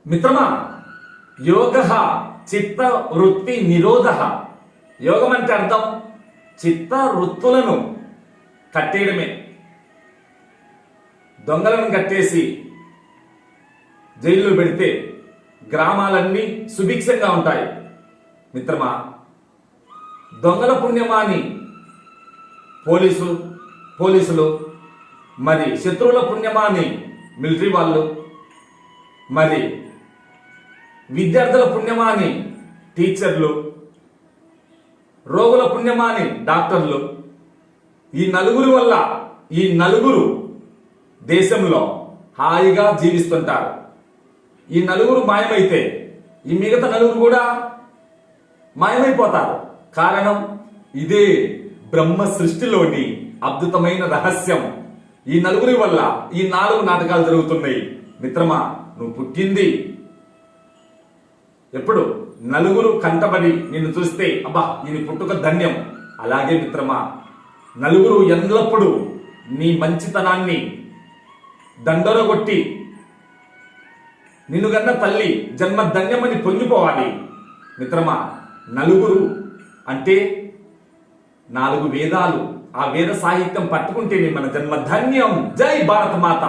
మిత్రమా, యోగ చిత్త వృత్తి నిరోధ. యోగం అంటే అర్థం చిత్త వృత్తులను కట్టేయడమే. దొంగలను కట్టేసి జైల్లో పెడితే గ్రామాలన్నీ సుభిక్షంగా ఉంటాయి. మిత్రమా, దొంగల పుణ్యమాని పోలీసులు, మరి శత్రువుల పుణ్యమాని మిలిటరీ వాళ్ళు, మరి విద్యార్థుల పుణ్యమాని టీచర్లు, రోగుల పుణ్యమాని డాక్టర్లు. ఈ నలుగురు దేశంలో హాయిగా జీవిస్తుంటారు. ఈ నలుగురు మాయమైతే ఈ మిగతా నలుగురు కూడా మాయమైపోతారు. కారణం ఇదే బ్రహ్మ సృష్టిలోని అద్భుతమైన రహస్యం. ఈ నలుగురి వల్ల ఈ 4 నాటకాలు జరుగుతున్నాయి. మిత్రమా, నువ్వు పుట్టింది ఎప్పుడు నలుగురు కంటబడి నిన్ను చూస్తే అబ్బా ఇది పుట్టుక ధన్యం. అలాగే మిత్రమా, నలుగురు ఎల్లప్పుడూ నీ మంచితనాన్ని దండొరగొట్టి నిన్ను గన్న తల్లి జన్మ ధన్యమని పొంగిపోవాలి. మిత్రమా, నలుగురు అంటే 4 వేదాలు, ఆ వేద సాహిత్యం పట్టుకుంటేనే మన జన్మ ధన్యం. జై భారత మాత.